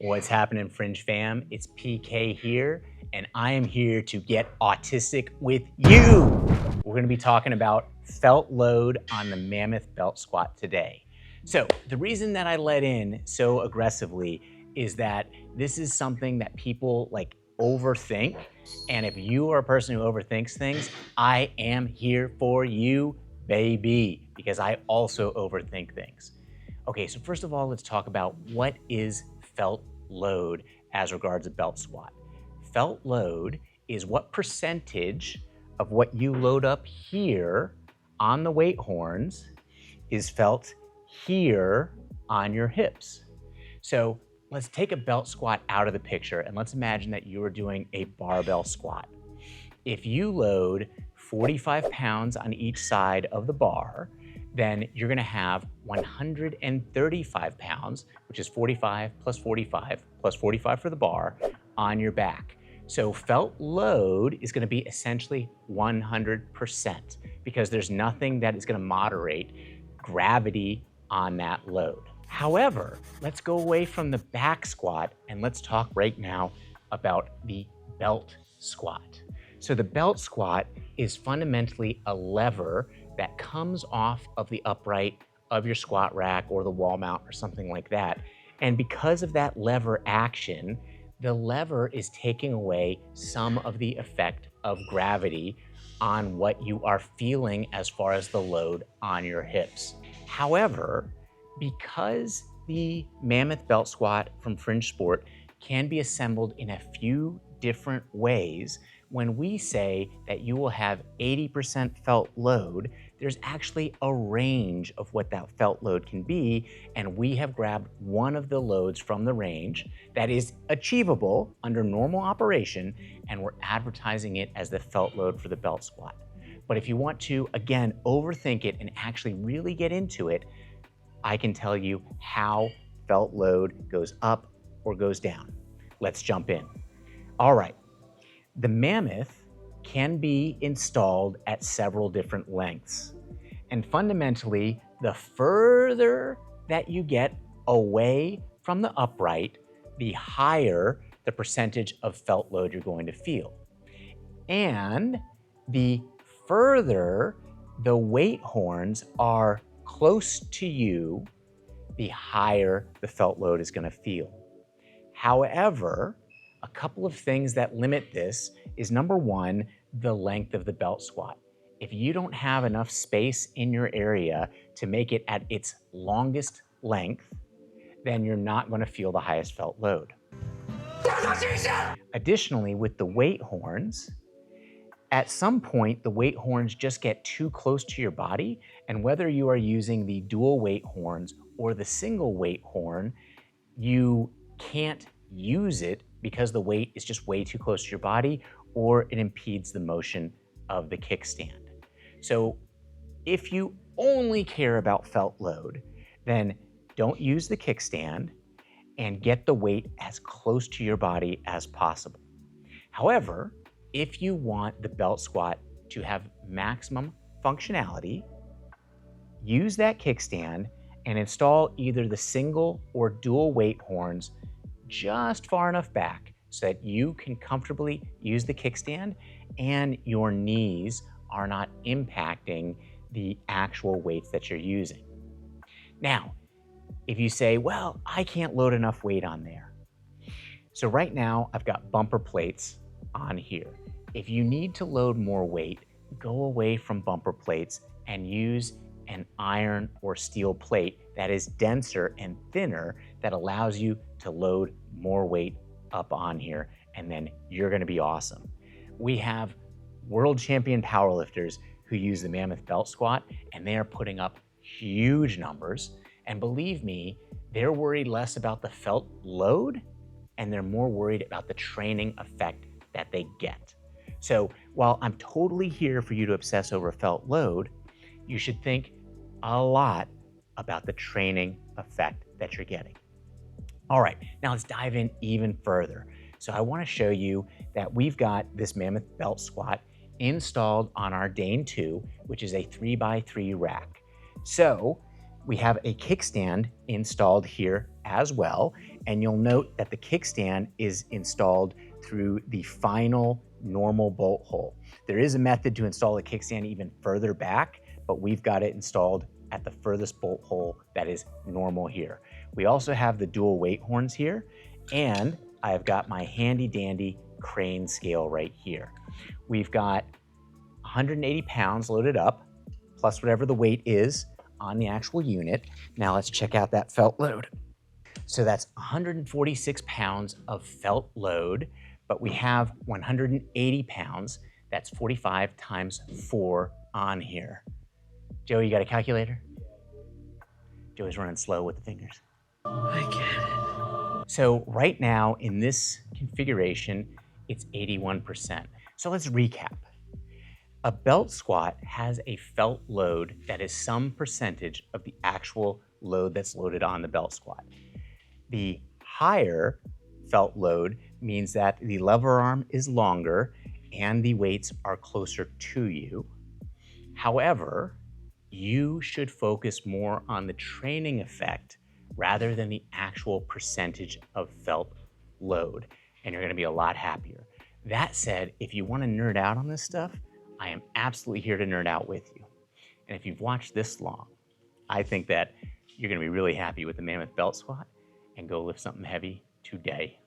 What's happening, Fringe fam? It's PK here, and I am here to get autistic with you. We're gonna be talking about felt load on the Mammoth Belt Squat today. So the reason that I let in so aggressively is that this is something that people overthink. And if you are a person who overthinks things, I am here for you, baby, because I also overthink things. Okay, so first of all, let's talk about what is felt load as regards a belt squat. Felt load is what percentage of what you load up here on the weight horns is felt here on your hips. So let's take a belt squat out of the picture and let's imagine that you are doing a barbell squat. If you load 45 pounds on each side of the bar, then you're gonna have 135 pounds, which is 45 plus 45 plus 45 for the bar, on your back. So felt load is gonna be essentially 100% because there's nothing that is gonna moderate gravity on that load. However, let's go away from the back squat and let's talk right now about the belt squat. So the belt squat is fundamentally a lever that comes off of the upright of your squat rack or the wall mount or something like that. And because of that lever action, the lever is taking away some of the effect of gravity on what you are feeling as far as the load on your hips. However, because the Mammoth Belt Squat from Fringe Sport can be assembled in a few different ways, when we say that you will have 80% felt load, there's actually a range of what that felt load can be, and we have grabbed one of the loads from the range that is achievable under normal operation, and we're advertising it as the felt load for the belt squat. But if you want to, again, overthink it and actually really get into it, I can tell you how felt load goes up or goes down. Let's jump in. All right. The Mammoth can be installed at several different lengths. And fundamentally, the further that you get away from the upright, the higher the percentage of felt load you're going to feel. And the further the weight horns are close to you, the higher the felt load is going to feel. However, a couple of things that limit this is number one, the length of the belt squat. If you don't have enough space in your area to make it at its longest length, then you're not going to feel the highest felt load. Additionally, with the weight horns, at some point, the weight horns just get too close to your body, and whether you are using the dual weight horns or the single weight horn, you can't use it because the weight is just way too close to your body, or it impedes the motion of the kickstand. So if you only care about felt load, then don't use the kickstand and get the weight as close to your body as possible. However, if you want the belt squat to have maximum functionality, use that kickstand and install either the single or dual weight horns just far enough back so that you can comfortably use the kickstand and your knees are not impacting the actual weights that you're using. Now, if you say, well, I can't load enough weight on there. So right now I've got bumper plates on here. If you need to load more weight, go away from bumper plates and use an iron or steel plate that is denser and thinner that allows you to load more weight up on here, and then you're gonna be awesome. We have world champion powerlifters who use the Mammoth Belt Squat, and they are putting up huge numbers. And believe me, they're worried less about the felt load, and they're more worried about the training effect that they get. So while I'm totally here for you to obsess over felt load, you should think a lot about the training effect that you're getting. All right, now let's dive in even further. So I want to show you that we've got this Mammoth Belt Squat installed on our Dane 2, which is a 3x3 rack. So We have a kickstand installed here as well, and you'll note that the kickstand is installed through the final normal bolt hole. There is a method to install the kickstand even further back, but we've got it installed at the furthest bolt hole that is normal here. We also have the dual weight horns here, and I've got my handy dandy crane scale right here. We've got 180 pounds loaded up, plus whatever the weight is on the actual unit. Now let's check out that felt load. So that's 146 pounds of felt load, but we have 180 pounds. That's 45 times 4 on here. Joey, you got a calculator? Joey's running slow with the fingers. I get it. So right now in this configuration, it's 81%. So let's recap. A belt squat has a felt load that is some percentage of the actual load that's loaded on the belt squat. The higher felt load means that the lever arm is longer and the weights are closer to you. However, you should focus more on the training effect rather than the actual percentage of felt load, and you're gonna be a lot happier. That said, if you wanna nerd out on this stuff, I am absolutely here to nerd out with you. And if you've watched this long, I think that you're gonna be really happy with the Mammoth Belt Squat and go lift something heavy today.